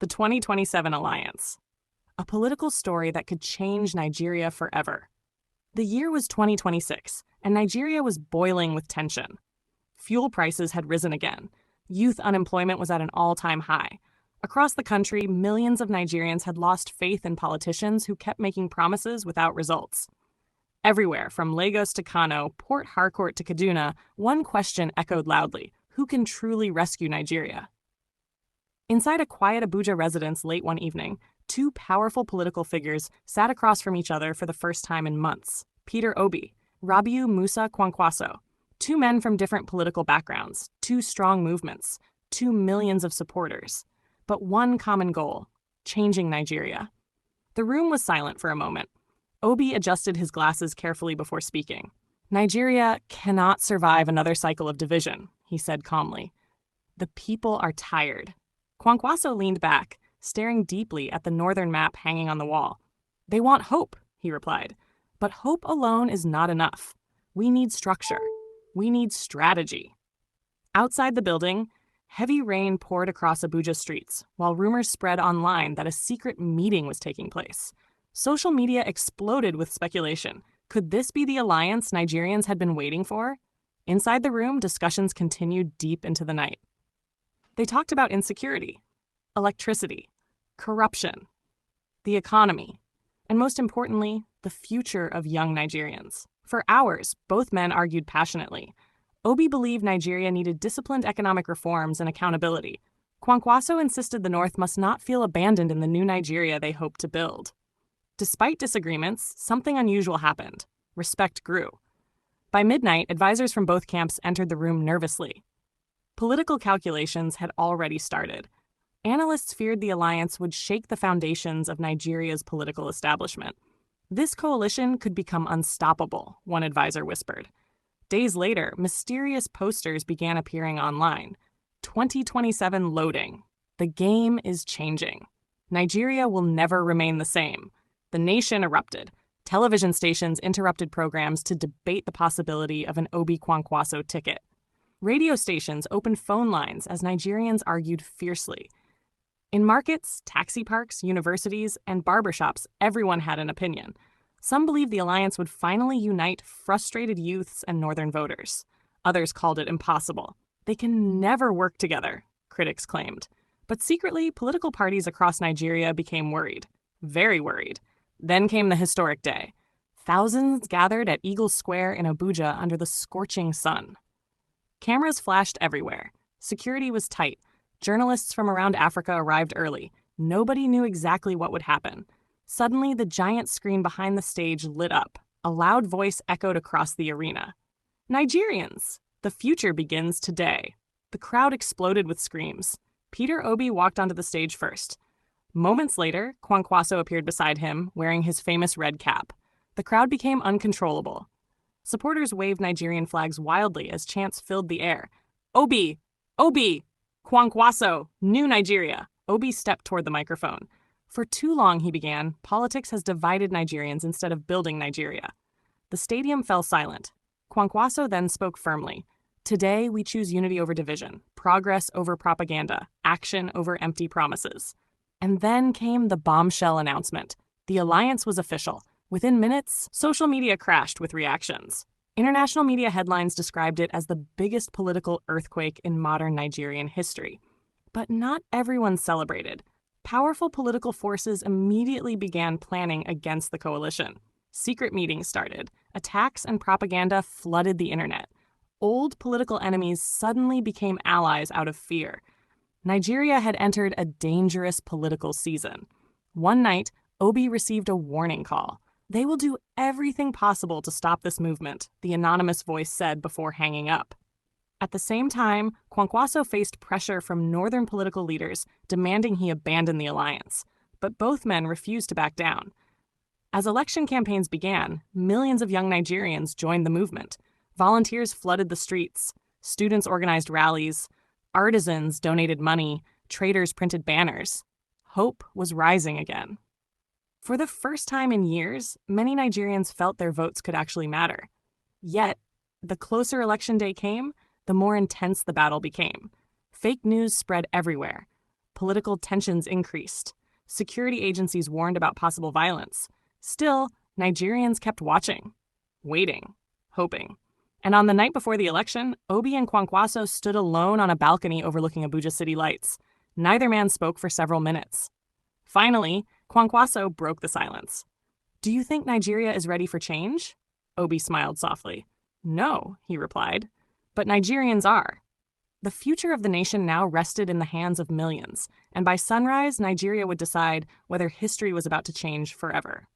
The 2027 Alliance, a political story that could change Nigeria forever. The year was 2026, and Nigeria was boiling with tension. Fuel prices had risen again. Youth unemployment was at an all-time high. Across the country, millions of Nigerians had lost faith in politicians who kept making promises without results. Everywhere, from Lagos to Kano, Port Harcourt to Kaduna, one question echoed loudly: who can truly rescue Nigeria? Inside a quiet Abuja residence late one evening, two powerful political figures sat across from each other for the first time in months. Peter Obi, Rabiu Musa Kwankwaso. Two men from different political backgrounds, two strong movements, 2 millions of supporters. But one common goal: changing Nigeria. The room was silent for a moment. Obi adjusted his glasses carefully before speaking. "Nigeria cannot survive another cycle of division," he said calmly. "The people are tired." Kwankwaso leaned back, staring deeply at the northern map hanging on the wall. "They want hope," he replied. "But hope alone is not enough. We need structure. We need strategy." Outside the building, heavy rain poured across Abuja streets, while rumors spread online that a secret meeting was taking place. Social media exploded with speculation. Could this be the alliance Nigerians had been waiting for? Inside the room, discussions continued deep into the night. They talked about insecurity, electricity, corruption, the economy, and most importantly, the future of young Nigerians. For hours, both men argued passionately. Obi believed Nigeria needed disciplined economic reforms and accountability. Kwankwaso insisted the North must not feel abandoned in the new Nigeria they hoped to build. Despite disagreements, something unusual happened. Respect grew. By midnight, advisors from both camps entered the room nervously. Political calculations had already started. Analysts feared the alliance would shake the foundations of Nigeria's political establishment. This coalition could become unstoppable, one advisor whispered. Days later, mysterious posters began appearing online. 2027 loading. The game is changing. Nigeria will never remain the same. The nation erupted. Television stations interrupted programs to debate the possibility of an Obi Kwankwaso ticket. Radio stations opened phone lines as Nigerians argued fiercely. In markets, taxi parks, universities, and barbershops, everyone had an opinion. Some believed the alliance would finally unite frustrated youths and northern voters. Others called it impossible. They can never work together, critics claimed. But secretly, political parties across Nigeria became worried. Very worried. Then came the historic day. Thousands gathered at Eagle Square in Abuja under the scorching sun. Cameras flashed everywhere. Security was tight. Journalists from around Africa arrived early. Nobody knew exactly what would happen. Suddenly, the giant screen behind the stage lit up. A loud voice echoed across the arena. "Nigerians! The future begins today." The crowd exploded with screams. Peter Obi walked onto the stage first. Moments later, Kwankwaso appeared beside him, wearing his famous red cap. The crowd became uncontrollable. Supporters waved Nigerian flags wildly as chants filled the air. "Obi! Obi! Kwankwaso! New Nigeria!" Obi stepped toward the microphone. "For too long," he began, "politics has divided Nigerians instead of building Nigeria." The stadium fell silent. Kwankwaso then spoke firmly. "Today, we choose unity over division, progress over propaganda, action over empty promises." And then came the bombshell announcement. The alliance was official. Within minutes, social media crashed with reactions. International media headlines described it as the biggest political earthquake in modern Nigerian history. But not everyone celebrated. Powerful political forces immediately began planning against the coalition. Secret meetings started. Attacks and propaganda flooded the internet. Old political enemies suddenly became allies out of fear. Nigeria had entered a dangerous political season. One night, Obi received a warning call. "They will do everything possible to stop this movement," the anonymous voice said before hanging up. At the same time, Kwankwaso faced pressure from northern political leaders demanding he abandon the alliance. But both men refused to back down. As election campaigns began, millions of young Nigerians joined the movement. Volunteers flooded the streets. Students organized rallies. Artisans donated money. Traders printed banners. Hope was rising again. For the first time in years, many Nigerians felt their votes could actually matter. Yet, the closer election day came, the more intense the battle became. Fake news spread everywhere. political tensions increased. Security agencies warned about possible violence. Still, Nigerians kept watching, waiting, hoping. And on the night before the election, Obi and Kwankwaso stood alone on a balcony overlooking Abuja city lights. Neither man spoke for several minutes. Finally, Kwankwaso broke the silence. "Do you think Nigeria is ready for change?" Obi smiled softly. "No," he replied, "but Nigerians are." The future of the nation now rested in the hands of millions, and by sunrise, Nigeria would decide whether history was about to change forever.